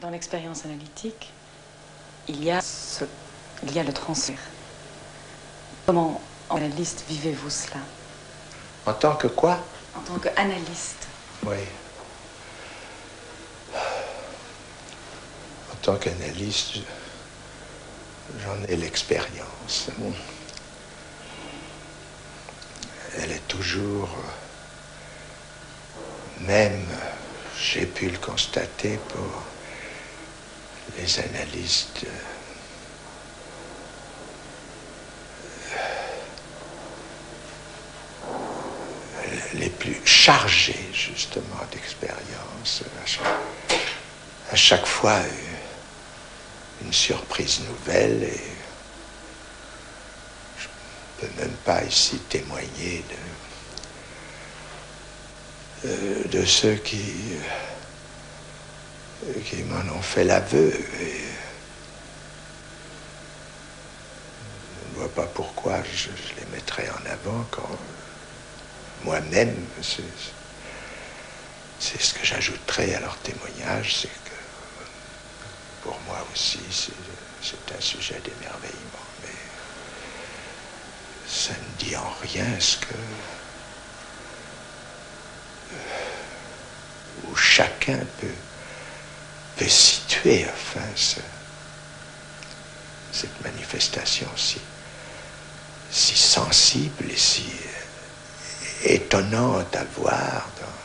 Dans l'expérience analytique, il y a le transfert. Comment, en analyste, vivez-vous cela? En tant que quoi? En tant qu'analyste. Oui. En tant qu'analyste, j'en ai l'expérience. Elle est toujours, même, j'ai pu le constater pour les analystes les plus chargés, justement, d'expérience. À chaque fois, une surprise nouvelle, et je ne peux même pas ici témoigner de ceux qui m'en ont fait l'aveu. Et je ne vois pas pourquoi je les mettrais en avant quand moi-même, c'est ce que j'ajouterais à leur témoignage, c'est que pour moi aussi c'est un sujet d'émerveillement, mais ça ne dit en rien ce que où chacun peut situer, enfin, cette manifestation si sensible et si étonnante à voir dans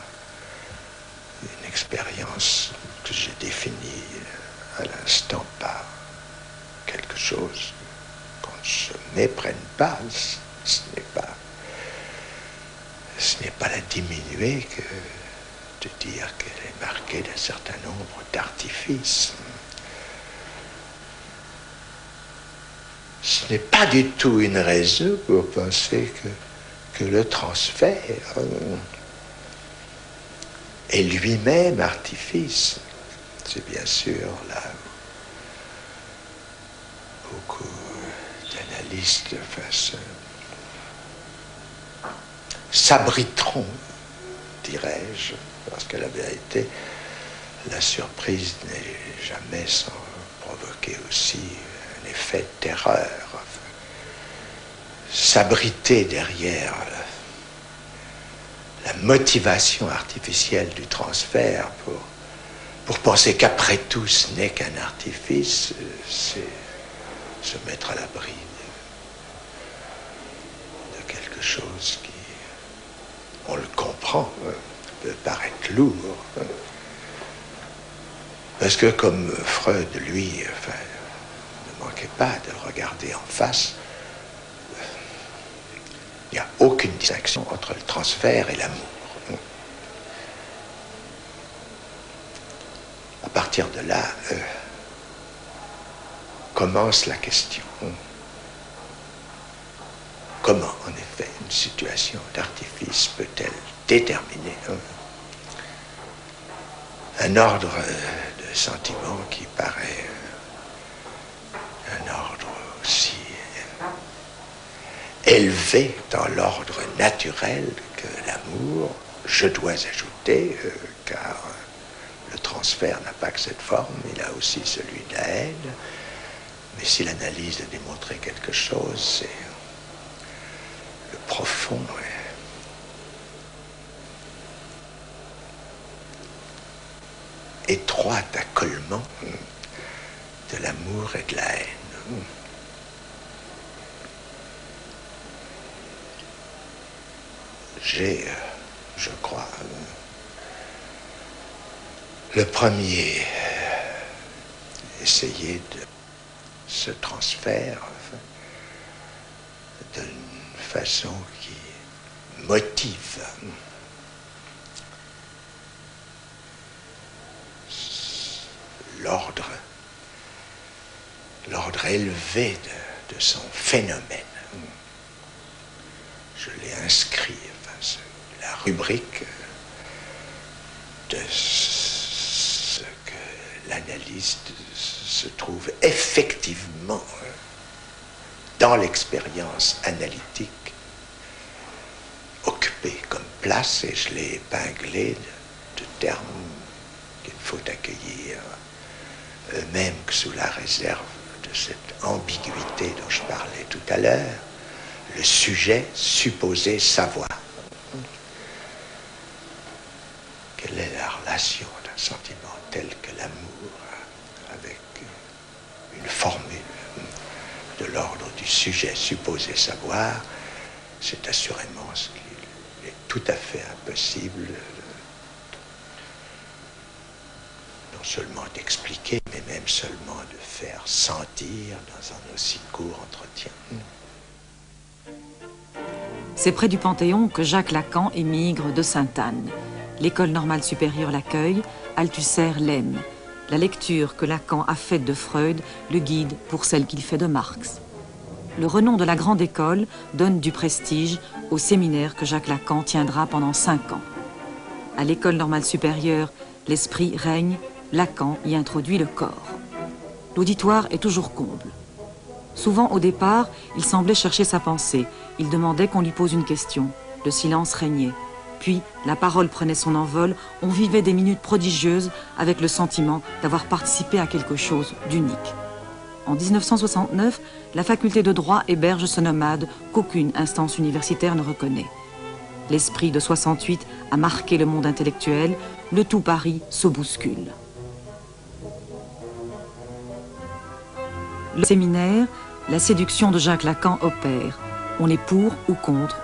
une expérience que j'ai définie à l'instant par quelque chose qu'on ne se méprenne pas. Ce n'est pas la diminuer que de dire qu'elle est marquée d'un certain nombre d'artifices. Ce n'est pas du tout une raison pour penser que le transfert est lui-même artifice. C'est bien sûr là où beaucoup d'analystes s'abriteront, dirais-je, parce que la vérité, la surprise n'est jamais sans provoquer aussi un effet de terreur. S'abriter derrière la motivation artificielle du transfert pour penser qu'après tout ce n'est qu'un artifice, c'est se mettre à l'abri de quelque chose qui, on le comprend, peut paraître lourd. Parce que comme Freud, lui, ne manquait pas de regarder en face, il n'y a aucune distinction entre le transfert et l'amour. À partir de là, commence la question. Comment, en effet, une situation d'artifice peut-elle déterminer un ordre de sentiments qui paraît un ordre aussi élevé dans l'ordre naturel que l'amour, je dois ajouter, car le transfert n'a pas que cette forme, il a aussi celui de la haine. Mais si l'analyse a démontré quelque chose, c'est le profond étroit accolement de l'amour et de la haine. J'ai, je crois, le premier essayé de ce transfert d'une façon qui motive l'ordre élevé de son phénomène. Je l'ai inscrit, la rubrique de ce que l'analyste se trouve effectivement dans l'expérience analytique occupé comme place, et je l'ai épinglé de termes qu'il faut accueillir même que sous la réserve de cette ambiguïté dont je parlais tout à l'heure, le sujet supposé savoir. Quelle est la relation d'un sentiment tel que l'amour avec une formule de l'ordre du sujet supposé savoir? C'est assurément ce qu'il est tout à fait impossible non seulement d'expliquer, mais même seulement de faire sentir dans un aussi court entretien. C'est près du Panthéon que Jacques Lacan émigre de Sainte-Anne. L'École normale supérieure l'accueille, Althusser l'aime. La lecture que Lacan a faite de Freud le guide pour celle qu'il fait de Marx. Le renom de la grande école donne du prestige au séminaire que Jacques Lacan tiendra pendant 5 ans. À l'École normale supérieure, l'esprit règne, Lacan y introduit le corps. L'auditoire est toujours comble. Souvent, au départ, il semblait chercher sa pensée. Il demandait qu'on lui pose une question. Le silence régnait. Puis, la parole prenait son envol. On vivait des minutes prodigieuses avec le sentiment d'avoir participé à quelque chose d'unique. En 1969, la faculté de droit héberge ce nomade qu'aucune instance universitaire ne reconnaît. L'esprit de 68 a marqué le monde intellectuel. Le tout Paris se bouscule. Le séminaire, la séduction de Jacques Lacan opère. On est pour ou contre